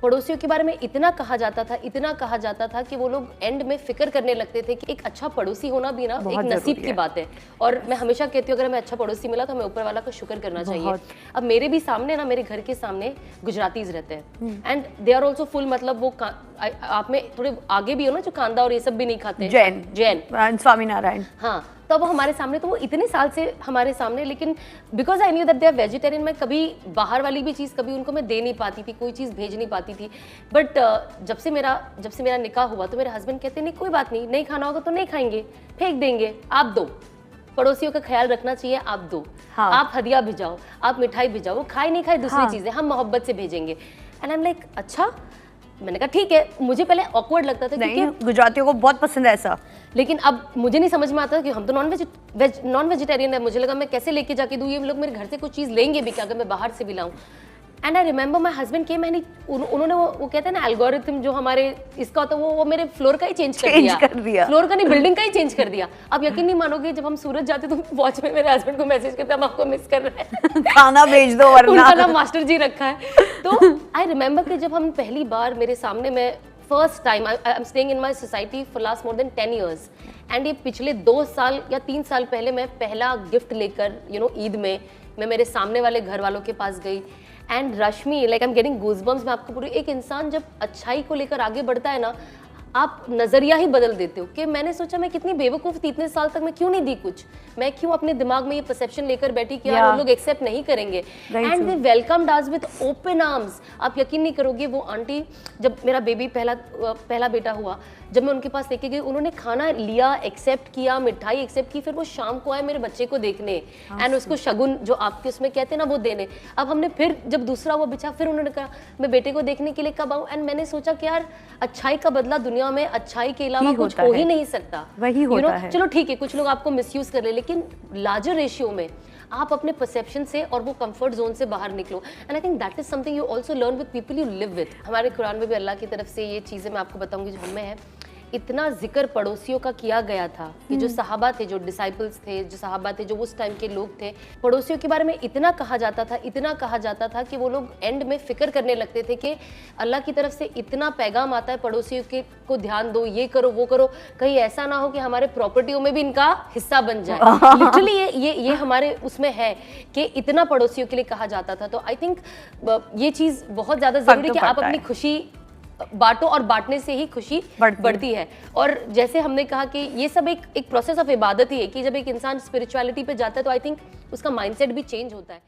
पड़ोसियों के बारे में इतना कहा जाता था कि वो लोग एंड में फिक्र करने लगते थे कि एक अच्छा पड़ोसी होना भी ना एक नसीब की बात है। और मैं हमेशा कहती हूँ अगर हमें अच्छा पड़ोसी मिला तो हमें ऊपर वाला का शुक्र करना चाहिए। अब मेरे भी सामने ना, मेरे घर के सामने गुजरातीज रहते हैं and they are also full, मतलब वो आप में थोड़े आगे भी हो ना जो कांदा और ये सब भी नहीं खाते, जैन स्वामीनारायण। हाँ, तो वो हमारे सामने, तो वो इतने साल से हमारे सामने, लेकिन because I knew that they are vegetarian, मैं कभी बाहर वाली भी चीज़ कभी उनको मैं दे नहीं पाती थी, कोई चीज़ भेज नहीं पाती थी। बट जब से मेरा निकाह हुआ तो मेरे हस्बैंड कहते नहीं कोई बात नहीं, नहीं खाना होगा तो नहीं खाएंगे, फेंक देंगे, आप दो, पड़ोसियों का ख्याल रखना चाहिए, आप दो। हाँ। आप हदिया भिजाओ, आप मिठाई भिजाओ, वो खाए नहीं खाए दूसरी चीज़ें, हम मोहब्बत से भेजेंगे। एंड आई एम लाइक अच्छा, मैंने कहा ठीक है। मुझे पहले ऑकवर्ड लगता था क्योंकि गुजरातियों को बहुत पसंद है ऐसा, लेकिन अब मुझे नहीं समझ में आता कि हम तो नॉन वेजिटेरियन है। मुझे लगा मैं कैसे लेके जाके दूँ, ये लोग मेरे घर से कुछ चीज़ लेंगे भी क्या अगर मैं बाहर से भी लाऊं। And I remember my husband के, उन्होंने वो कहते हैं ना एल्गोरिथम जो हमारे इसका होता है, वो मेरे फ्लोर का ही चेंज कर दिया। फ्लोर का नहीं, बिल्डिंग का ही चेंज कर दिया। अब यकीन नहीं मानोगे, जब हम सूरत जाते तो वॉच में मेरे हस्बैंड को मैसेज करते हम आपको मिस कर रहे हैं, खाना भेज दो वरना। उनका नाम मास्टर जी रखा है। तो आई रिमेंबर कि जब हम पहली बार मेरे सामने, मैं first time I am staying in my society for last more than 10 years and ये पिछले 2 साल या 3 साल पहले मैं पहला गिफ्ट लेकर ईद में मैं मेरे सामने वाले घर वालों के पास गई and Rashmi, like I am getting goosebumps. मैं आपको पूरी, एक इंसान जब अच्छाई को लेकर आगे बढ़ता है ना, आप नजरिया ही बदल देते हो। कि मैंने सोचा मैं कितनी बेवकूफ़ थी, इतने साल तक मैं क्यों नहीं दी कुछ, मैं क्यों अपने दिमाग में ये परसेप्शन लेकर बैठी कि यार वो लोग एक्सेप्ट नहीं करेंगे। And they welcomed us with open arms. आप यकीन नहीं करोगे, वो आंटी, जब मेरा बेबी पहला बेटा हुआ, जब मैं उनके पास लेके गई, उन्होंने खाना लिया, एक्सेप्ट किया, मिठाई एक्सेप्ट की, फिर वो शाम को आए मेरे बच्चे को देखने एंड उसको शगुन जो आपके उसमें कहते हैं ना वो देने। अब हमने फिर जब दूसरा वो बिछा, फिर उन्होंने कहा मैं बेटे को देखने के लिए कब आऊँ। एंड मैंने सोचा कि यार अच्छाई का बदला दुनिया में अच्छाई के अलावा कुछ हो ही नहीं सकता, वही होता है। चलो ठीक है, कुछ लोग आपको मिसयूज कर ले, लेकिन लार्जर रेशियो में आप अपने परसेप्शन से और वो कंफर्ट जोन से बाहर निकलो। And I think that is something you also learn with people you live with. हमारे कुरान में भी अल्लाह की तरफ से ये चीज़ें मैं आपको बताऊंगी जो हमें है, इतना जिक्र पड़ोसियों का किया गया था कि जो सहाबा थे, जो डिसाइपल्स थे, जो सहाबा थे, जो उस टाइम के लोग थे, पड़ोसियों के बारे में इतना कहा जाता था कि वो लोग एंड में फिक्र करने लगते थे कि अल्लाह की तरफ से इतना पैगाम आता है पड़ोसियों के को ध्यान दो, ये करो, वो करो, कहीं ऐसा ना हो कि हमारे प्रॉपर्टियों में भी इनका हिस्सा बन जाए। लिटरली ये हमारे उसमें है कि इतना पड़ोसियों के लिए कहा जाता था। तो आई थिंक ये चीज़ बहुत ज़्यादा ज़रूरी है कि आप अपनी खुशी बांटो और बांटने से ही खुशी बढ़ती है। और जैसे हमने कहा कि ये सब एक प्रोसेस ऑफ इबादत ही है कि जब एक इंसान स्पिरिचुअलिटी पे जाता है तो आई थिंक उसका माइंडसेट भी चेंज होता है।